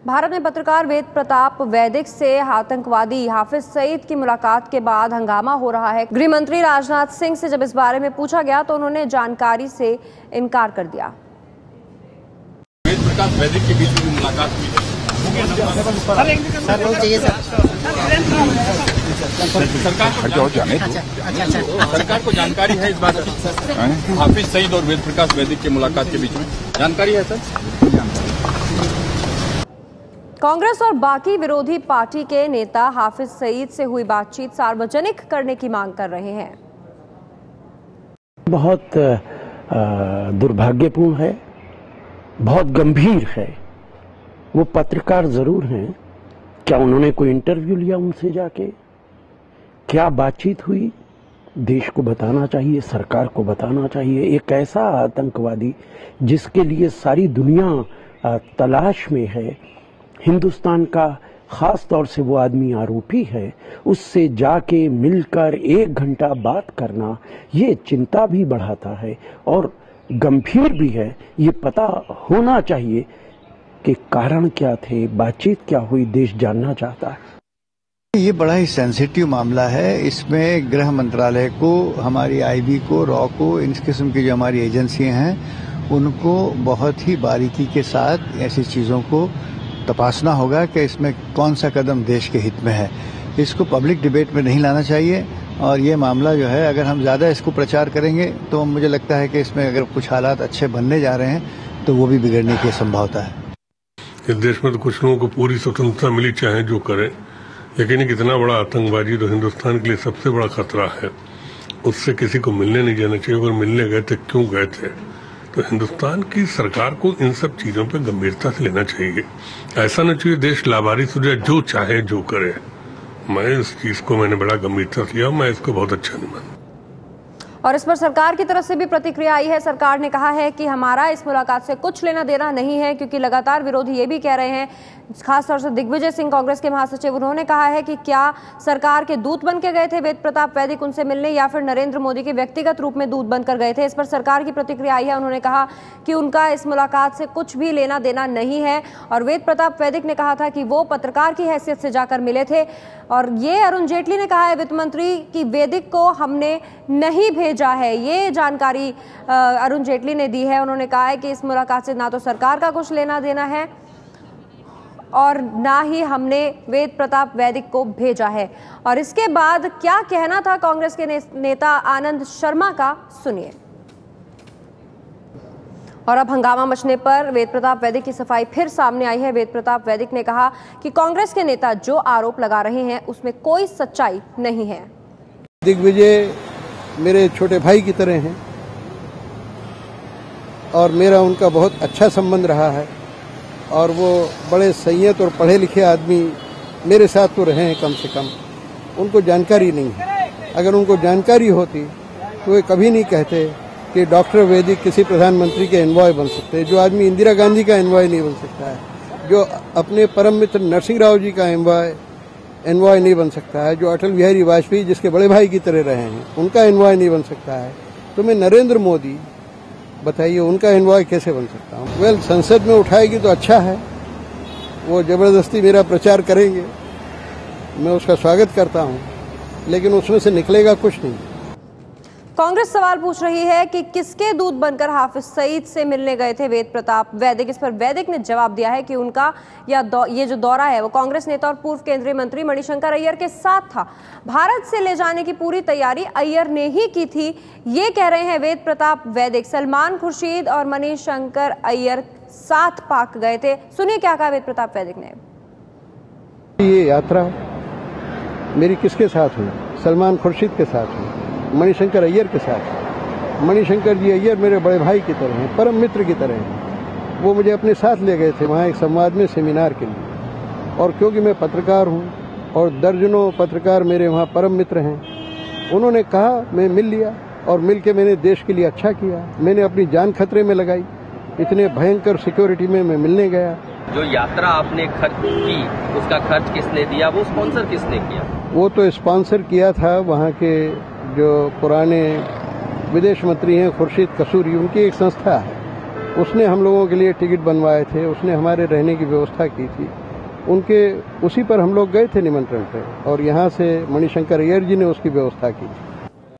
भारत में पत्रकार वेद प्रताप वैदिक से आतंकवादी हाफिज सईद की मुलाकात के बाद हंगामा हो रहा है। गृह मंत्री राजनाथ सिंह से जब इस बारे में पूछा गया तो उन्होंने जानकारी से इनकार कर दिया। वेद प्रताप वैदिक के बीच में मुलाकात हुई है। सरकार को जानकारी है इस बात की, हाफिज सईद और वेद प्रताप वैदिक की मुलाकात के बीच में जानकारी है सर। कांग्रेस और बाकी विरोधी पार्टी के नेता हाफिज सईद से हुई बातचीत सार्वजनिक करने की मांग कर रहे हैं। बहुत दुर्भाग्यपूर्ण है, बहुत गंभीर है। वो पत्रकार जरूर हैं, क्या उन्होंने कोई इंटरव्यू लिया उनसे जाके? क्या बातचीत हुई? देश को बताना चाहिए, सरकार को बताना चाहिए। एक ऐसा आतंकवादी जिसके लिए सारी दुनिया तलाश में है, हिंदुस्तान का खास तौर से वो आदमी आरोपी है, उससे जाके मिलकर 1 घंटा बात करना ये चिंता भी बढ़ाता है और गंभीर भी है। ये पता होना चाहिए कि कारण क्या थे, बातचीत क्या हुई, देश जानना चाहता है। ये बड़ा ही सेंसिटिव मामला है। इसमें गृह मंत्रालय को, हमारी आईबी को, रॉ को, इन किस्म की जो हमारी एजेंसियां हैं उनको बहुत ही बारीकी के साथ ऐसी चीजों को तपासना होगा कि इसमें कौन सा कदम देश के हित में है। इसको पब्लिक डिबेट में नहीं लाना चाहिए और ये मामला जो है, अगर हम ज्यादा इसको प्रचार करेंगे तो मुझे लगता है कि इसमें अगर कुछ हालात अच्छे बनने जा रहे हैं तो वो भी बिगड़ने की संभावना है। इस देश में तो कुछ लोगों को पूरी स्वतंत्रता मिली, चाहे जो करें, लेकिन एक इतना बड़ा आतंकवादी तो हिंदुस्तान के लिए सबसे बड़ा खतरा है, उससे किसी को मिलने नहीं जाना चाहिए। अगर मिलने गए थे, क्यों गए थे? तो हिंदुस्तान की सरकार को इन सब चीजों पे गंभीरता से लेना चाहिए। ऐसा न चाहिए देश लावारिस हो जाए, जो चाहे जो करे। मैं इस चीज को मैंने बड़ा गंभीरता से लिया, मैं इसको बहुत अच्छा नहीं मानता। और इस पर सरकार की तरफ से भी प्रतिक्रिया आई है। सरकार ने कहा है कि हमारा इस मुलाकात से कुछ लेना देना नहीं है, क्योंकि लगातार विरोधी ये भी कह रहे हैं, खासतौर से दिग्विजय सिंह कांग्रेस के महासचिव, उन्होंने कहा है कि क्या सरकार के दूत बन के गए थे वेद प्रताप वैदिक उनसे मिलने, या फिर नरेंद्र मोदी के व्यक्तिगत रूप में दूत बनकर गए थे। इस पर सरकार की प्रतिक्रिया आई है। उन्होंने कहा कि उनका इस मुलाकात से कुछ भी लेना देना नहीं है और वेद प्रताप वैदिक ने कहा था कि वो पत्रकार की हैसियत से जाकर मिले थे। और ये अरुण जेटली ने कहा है, वित्त मंत्री, कि वैदिक को हमने नहीं भेजा है। ये जानकारी अरुण जेटली ने दी है। उन्होंने कहा है कि इस मुलाकात से ना तो सरकार का कुछ लेना देना है और ना ही हमने वेद प्रताप वैदिक को भेजा है। और इसके बाद क्या कहना था कांग्रेस के नेता आनंद शर्मा का, सुनिए। और अब हंगामा मचने पर वेद प्रताप वैदिक की सफाई फिर सामने आई है। वेद प्रताप वैदिक ने कहा कि कांग्रेस के नेता जो आरोप लगा रहे हैं उसमें कोई सच्चाई नहीं है। दिग्विजय मेरे छोटे भाई की तरह हैं और मेरा उनका बहुत अच्छा संबंध रहा है और वो बड़े संयत और पढ़े लिखे आदमी मेरे साथ तो रहे हैं। कम से कम उनको जानकारी नहीं है। अगर उनको जानकारी होती तो वे कभी नहीं कहते कि डॉक्टर वैदिक किसी प्रधानमंत्री के एनवॉय बन सकते हैं। जो आदमी इंदिरा गांधी का एनवॉय नहीं बन सकता है, जो अपने परम मित्र नरसिंह राव जी का एनवॉय नहीं बन सकता है, जो अटल बिहारी वाजपेयी जिसके बड़े भाई की तरह रहे हैं उनका एनवॉय नहीं बन सकता है, तो मैं नरेंद्र मोदी, बताइए उनका एनवॉय कैसे बन सकता हूँ? वेल, संसद में उठाएगी तो अच्छा है, वो जबरदस्ती मेरा प्रचार करेंगे, मैं उसका स्वागत करता हूँ, लेकिन उसमें से निकलेगा कुछ नहीं। कांग्रेस सवाल पूछ रही है कि किसके दूत बनकर हाफिज सईद से मिलने गए थे वेद प्रताप वैदिक। इस पर वैदिक ने जवाब दिया है कि उनका ये जो दौरा है वो कांग्रेस नेता और पूर्व केंद्रीय मंत्री मणिशंकर अय्यर के साथ था। भारत से ले जाने की पूरी तैयारी अय्यर ने ही की थी, ये कह रहे हैं वेद प्रताप वैदिक। सलमान खुर्शीद और मणिशंकर अय्यर साथ पाक गए थे। सुनिए क्या कहा वेद प्रताप वैदिक ने। ये यात्रा मेरी किसके साथ हुई? सलमान खुर्शीद के साथ हुई, मणिशंकर अय्यर के साथ। मणिशंकर जी अय्यर मेरे बड़े भाई की तरह हैं, परम मित्र की तरह हैं। वो मुझे अपने साथ ले गए थे वहाँ एक संवाद में, सेमिनार के लिए। और क्योंकि मैं पत्रकार हूँ और दर्जनों पत्रकार मेरे वहाँ परम मित्र हैं, उन्होंने कहा, मैं मिल लिया और मिल के मैंने देश के लिए अच्छा किया। मैंने अपनी जान खतरे में लगाई, इतने भयंकर सिक्योरिटी में मैं मिलने गया। जो यात्रा आपने खर्च की उसका खर्च किसने दिया, वो स्पॉन्सर किसने किया? वो तो स्पॉन्सर किया था वहाँ के जो पुराने विदेश मंत्री हैं खुर्शीद कसूरी, उनकी एक संस्था है उसने हम लोगों के लिए टिकट बनवाए थे, उसने हमारे रहने की व्यवस्था की थी। उसी पर हम लोग गए थे निमंत्रण पे, और यहाँ से मणिशंकर अय्यर जी ने उसकी व्यवस्था की।